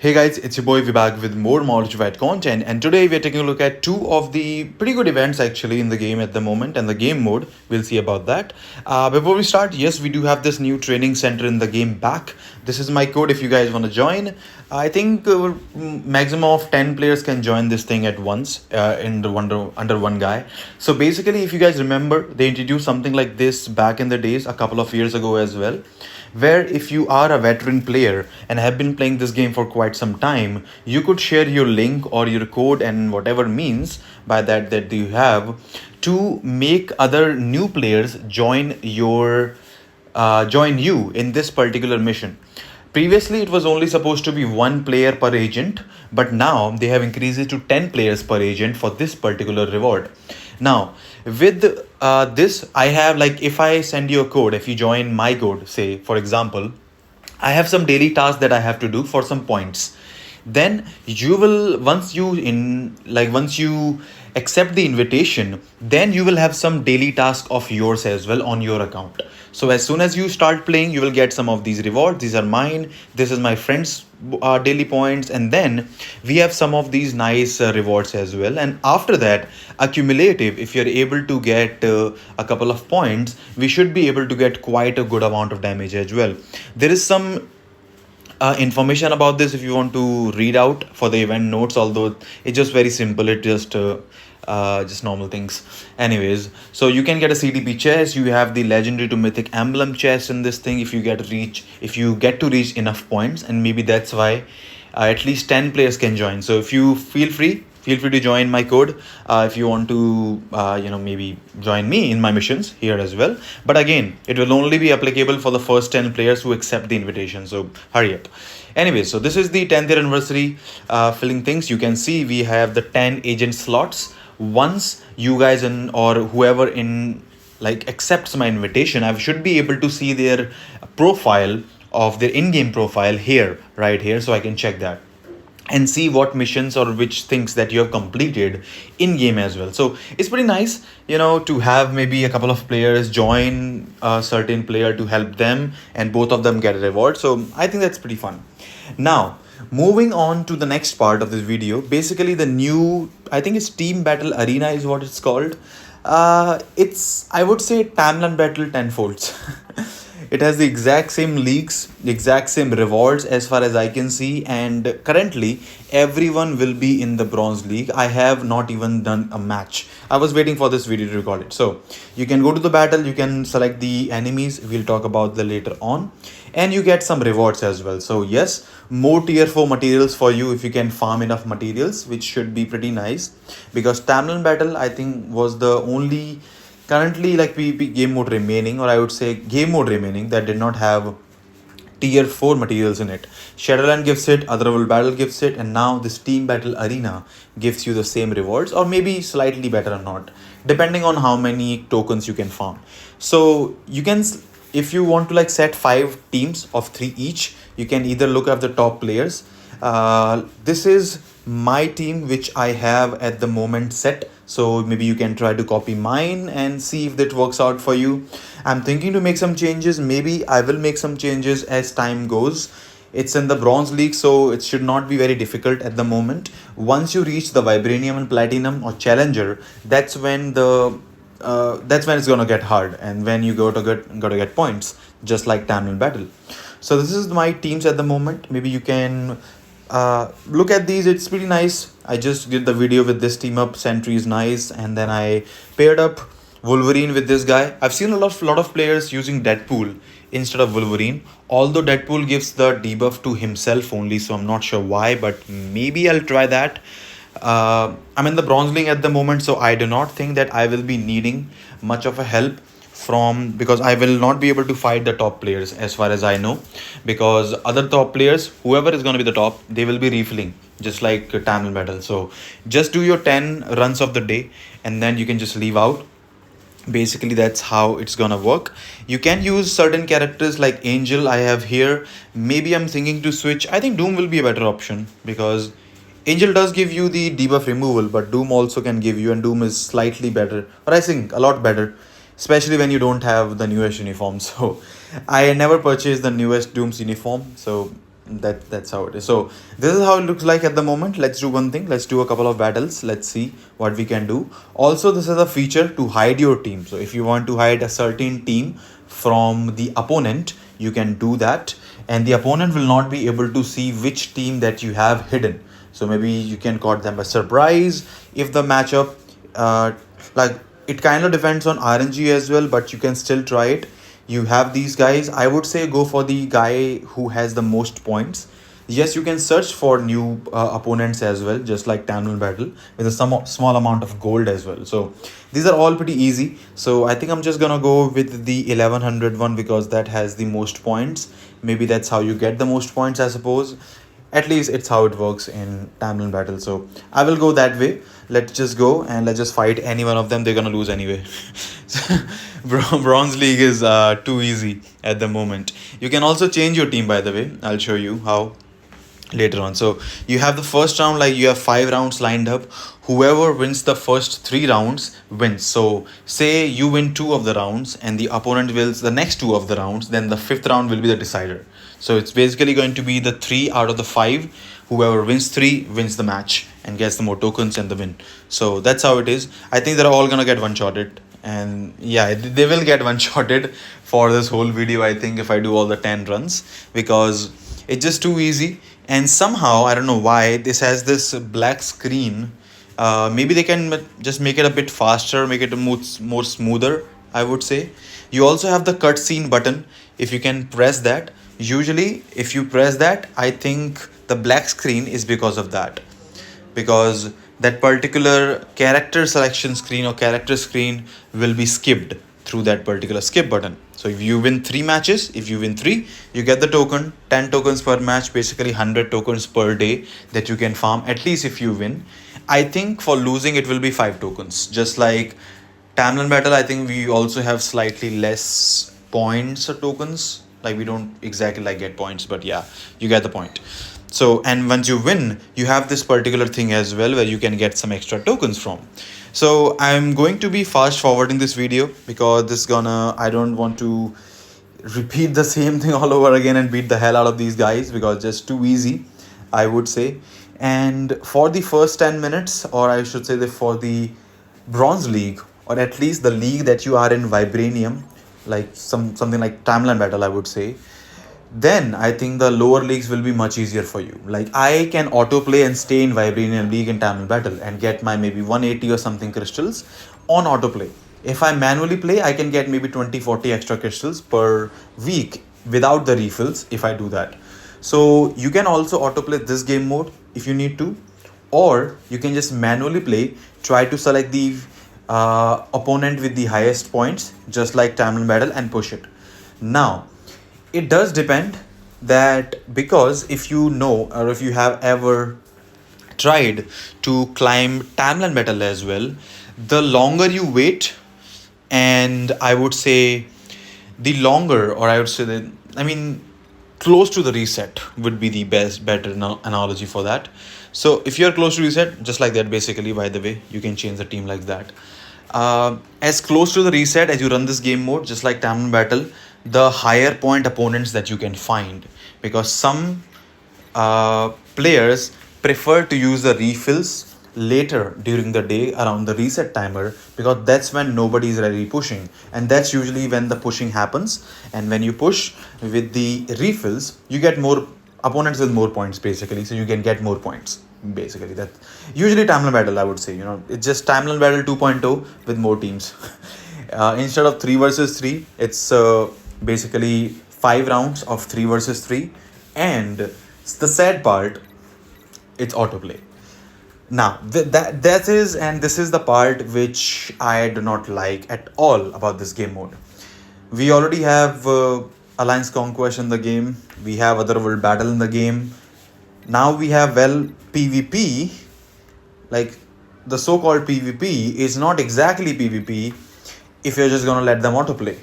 Hey guys, it's your boy. We're back with more White content, and today we're taking a look at two of the pretty good events actually in the game at the moment and the game mode. We'll see about that. Before we start, yes, we do have this new training center in the game back. This is my code if you guys want to join. I think maximum of 10 players can join this thing at once under one guy. So basically, if you guys remember, they introduced something like this back in the days, a couple of years ago as well, where if you are a veteran player and have been playing this game for quite some time, you could share your link or your code and whatever means by that you have to make other new players join you in this particular mission. Previously, it was only supposed to be one player per agent, but now they have increased it to 10 players per agent for this particular reward. Now, with this, I have like if I send you a code, if you join my code, say for example, I have some daily tasks that I have to do for some points. Then you will once you accept the invitation, then you will have some daily task of yours as well on your account. So as soon as you start playing, you will get some of these rewards. These are mine. This is my friends daily points, and then we have some of these nice rewards as well. And after that, accumulative, if you're able to get a couple of points, we should be able to get quite a good amount of damage as well. There is some information about this if you want to read out for the event notes, although it's just very simple. It just normal things. Anyways, so you can get a CTP chest. You have the legendary to mythic emblem chest in this thing if you get to reach enough points, and maybe that's why at least 10 players can join. So if you feel free to join my code if you want to maybe join me in my missions here as well. But again, it will only be applicable for the first 10 players who accept the invitation, so hurry up. Anyway, so this is the 10th year anniversary filling things. You can see we have the 10 agent slots. Once you guys or whoever in like accepts my invitation, I should be able to see their profile of their in-game profile here, right here, so I can check that and see what missions or which things that you have completed in game as well. So it's pretty nice, to have maybe a couple of players join a certain player to help them and both of them get a reward. So I think that's pretty fun. Now, moving on to the next part of this video, basically the new, I think it's Team Battle Arena is what it's called. It's, I would say, Timeline Battle tenfolds. It has the exact same leagues, the exact same rewards as far as I can see, and currently everyone will be in the bronze league. I have not even done a match. I was waiting for this video to record it. So you can go to the battle, you can select the enemies, we'll talk about that later on, and you get some rewards as well. So yes, more tier 4 materials for you if you can farm enough materials, which should be pretty nice, because Tamlin battle I think was the only currently like PvP game mode remaining, or I would say game mode remaining, that did not have tier 4 materials in it. Shadowland gives it, Otherworld Battle gives it, and now this Team Battle Arena gives you the same rewards, or maybe slightly better or not, depending on how many tokens you can farm. So you can, if you want to like set 5 teams of 3 each, you can either look at the top players. This is my team which I have at the moment set, so maybe you can try to copy mine and see if that works out for you. I'm thinking to make some changes. Maybe I will make some changes as time goes. It's in the bronze league, so it should not be very difficult at the moment. Once you reach the vibranium and platinum or challenger, that's when it's gonna get hard, and when you gotta get points, just like Tamil battle. So this is my teams at the moment. Maybe you can look at these. It's pretty nice. I just did the video with this team up. Sentry is nice, and then I paired up Wolverine with this guy. I've seen a lot of players using Deadpool instead of Wolverine, although Deadpool gives the debuff to himself only, so I'm not sure why, but maybe I'll try that. I'm in the bronze league at the moment, so I do not think that I will be needing much of a help because I will not be able to fight the top players as far as I know, because other top players, whoever is going to be the top, they will be refilling just like Tamil battle. So just do your 10 runs of the day and then you can just leave out. Basically that's how it's gonna work. You can use certain characters like Angel I have here. Maybe I'm thinking to switch. I think Doom will be a better option, because Angel does give you the debuff removal, but Doom also can give you, and Doom is slightly better, or I think a lot better, especially when you don't have the newest uniform. So I never purchased the newest Doom's uniform, so That's how it is. So this is how it looks like at the moment. Let's do one thing. Let's do a couple of battles. Let's see what we can do. Also, this is a feature to hide your team. So if you want to hide a certain team from the opponent, you can do that, and the opponent will not be able to see which team that you have hidden. So maybe you can caught them by surprise if the matchup, like, it kind of depends on RNG as well, but you can still try it. You have these guys. I would say go for the guy who has the most points. Yes, you can search for new opponents as well, just like Tamil Battle, with a small amount of gold as well. So these are all pretty easy. So I think I'm just gonna go with the 1100 one because that has the most points. Maybe that's how you get the most points, I suppose. At least it's how it works in Tamlin battle. So I will go that way. Let's just go and let's just fight any one of them. They're gonna lose anyway. Bronze League is too easy at the moment. You can also change your team, by the way. I'll show you how later on. So you have the first round, like you have 5 rounds lined up. Whoever wins the first 3 rounds wins. So say you win 2 of the rounds and the opponent wins the next 2 of the rounds, then the 5th round will be the decider. So it's basically going to be the 3 out of the 5. Whoever wins 3 wins the match and gets the more tokens and the win. So that's how it is. I think they're all gonna get one-shotted. And yeah, they will get one-shotted for this whole video, I think, if I do all the 10 runs, because it's just too easy. And somehow, I don't know why, this has this black screen. Maybe they can just make it a bit faster, make it more smoother, I would say. You also have the cutscene button. If you can press that, usually if you press that, I think the black screen is because of that, because that particular character selection screen or character screen will be skipped through that particular skip button. So if you win 3 matches, if you win 3, you get the token. 10 tokens per match, basically 100 tokens per day that you can farm, at least if you win. I think for losing it will be 5 tokens, just like Tamlin battle. I think we also have slightly less points or tokens, like we don't exactly like get points, but yeah, you get the point. So, and once you win, you have this particular thing as well where you can get some extra tokens from. So I'm going to be fast forwarding this video because I don't want to repeat the same thing all over again and beat the hell out of these guys, because it's just too easy, I would say. And for the first 10 minutes, or I should say for the Bronze League, or at least the league that you are in Vibranium, like something like Timeline Battle, I would say, then I think the lower leagues will be much easier for you. Like I can autoplay and stay in Vibranium League and Tamil Battle and get my maybe 180 or something crystals on autoplay. If I manually play, I can get maybe 20-40 extra crystals per week without the refills if I do that. So you can also autoplay this game mode if you need to, or you can just manually play, try to select the opponent with the highest points, just like Tamil Battle, and push it. Now, it does depend that, because if you know or if you have ever tried to climb Tamlin Metal as well, the longer you wait, and I would say the longer, or I would say that, I mean, close to the reset would be the better analogy for that. So if you're close to reset, just like that, basically, by the way, you can change the team like that. As close to the reset as you run this game mode, just like Tamlin Battle, the higher point opponents that you can find, because some players prefer to use the refills later during the day around the reset timer, because that's when nobody is really pushing, and that's usually when the pushing happens. And when you push with the refills, you get more opponents with more points, basically, so you can get more points, basically. That usually Tamlin Battle, I would say, it's just Tamlin Battle 2.0 with more teams. Instead of 3 versus 3, it's basically 5 rounds of 3 versus 3, and the sad part, it's autoplay. Now that is, and this is the part which I do not like at all about this game mode. We already have Alliance Conquest in the game, we have Otherworld Battle in the game, now we have, well, PvP. Like, the so-called PvP is not exactly PvP if you're just gonna let them autoplay.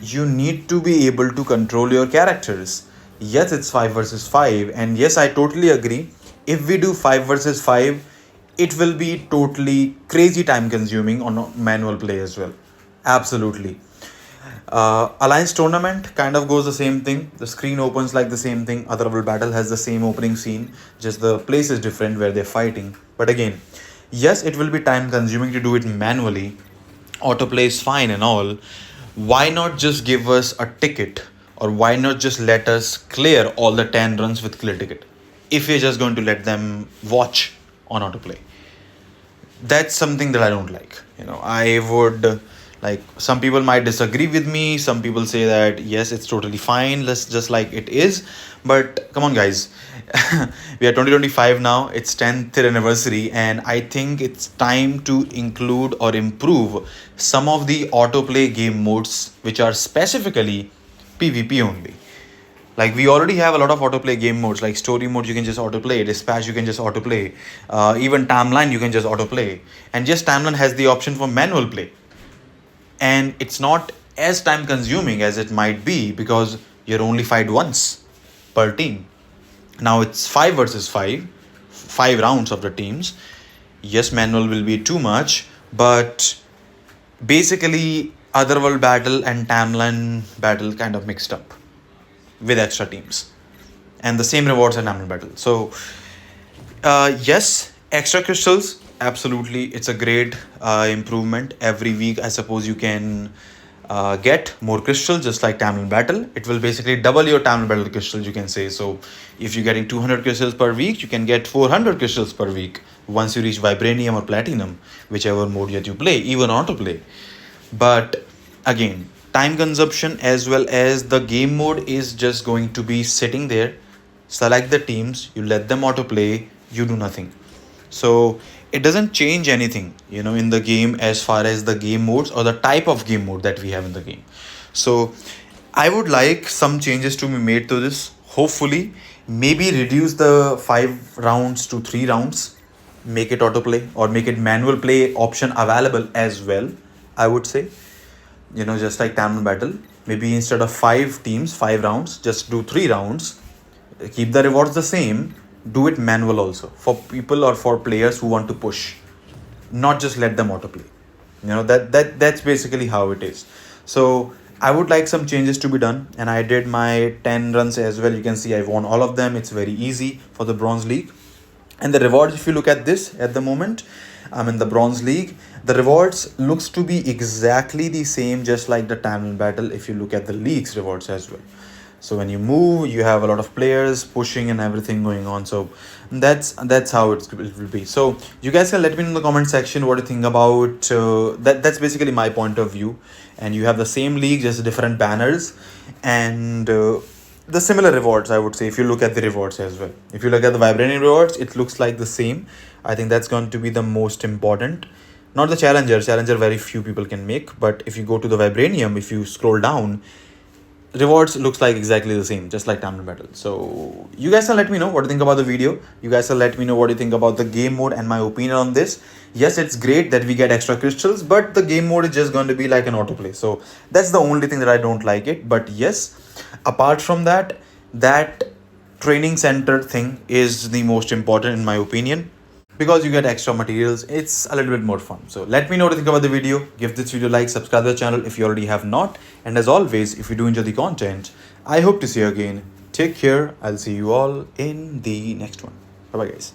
You need to be able to control your characters. Yes, it's 5 versus 5, and yes, I totally agree. If we do 5 versus 5, it will be totally crazy time consuming on manual play as well. Absolutely. Alliance Tournament kind of goes the same thing. The screen opens like the same thing. Otherworld Battle has the same opening scene, just the place is different where they're fighting. But again, yes, it will be time consuming to do it manually. Autoplay is fine and all. Why not just give us a ticket, or why not just let us clear all the 10 runs with clear ticket if we're just going to let them watch on autoplay? That's something that I don't like. I would like, some people might disagree with me. Some people say that yes, it's totally fine. Let's just like it is. But come on, guys, we are 2025 now. It's 10th anniversary, and I think it's time to include or improve some of the autoplay game modes which are specifically PvP only. Like, we already have a lot of autoplay game modes, like story mode you can just autoplay, dispatch you can just autoplay, even timeline you can just autoplay. And yes, timeline has the option for manual play, and it's not as time consuming as it might be because you're only fight once per team. Now it's 5 versus 5 rounds of the teams. Yes, manual will be too much, but basically Otherworld Battle and Timeline Battle kind of mixed up with extra teams, and the same rewards and Timeline Battle. So yes, extra crystals, absolutely, it's a great improvement. Every week, I suppose you can get more crystals, just like Timeline Battle. It will basically double your Timeline Battle crystals, you can say. So if you're getting 200 crystals per week, you can get 400 crystals per week once you reach Vibranium or Platinum, whichever mode that you play, even autoplay. But again, time consumption as well as the game mode is just going to be sitting there. Select the teams, you let them autoplay, you do nothing. So it doesn't change anything, in the game as far as the game modes or the type of game mode that we have in the game. So I would like some changes to be made to this. Hopefully, maybe reduce the 5 rounds to 3 rounds, make it autoplay or make it manual play option available as well. I would say, just like Tamil Battle, maybe instead of 5 teams, 5 rounds, just do 3 rounds, keep the rewards the same, do it manual also for people or for players who want to push, not just let them autoplay. That's basically how it is. So I would like some changes to be done, and I did my 10 runs as well. You can see I won all of them. It's very easy for the Bronze League. And the rewards, if you look at this at the moment, I'm in the Bronze League. The rewards looks to be exactly the same, just like the Timeline Battle, if you look at the league's rewards as well. So when you move, you have a lot of players pushing and everything going on. So that's how it will be. So you guys can let me know in the comment section what you think about that. That's basically my point of view. And you have the same league, just different banners, and the similar rewards, I would say, if you look at the rewards as well. If you look at the Vibranium rewards, it looks like the same. I think that's going to be the most important. Not the Challenger. Challenger, very few people can make. But if you go to the Vibranium, if you scroll down, rewards looks like exactly the same, just like Timeline Battle. So you guys can let me know what you think about the video. You guys can let me know what you think about the game mode and my opinion on this. Yes, it's great that we get extra crystals, but the game mode is just going to be like an autoplay. So that's the only thing that I don't like it. But yes, apart from that, that training center thing is the most important in my opinion, because you get extra materials. It's a little bit more fun. So let me know what you think about the video. Give this video a like, subscribe to the channel if you already have not, and as always, if you do enjoy the content, I hope to see you again. Take care. I'll see you all in the next one. Bye bye, guys.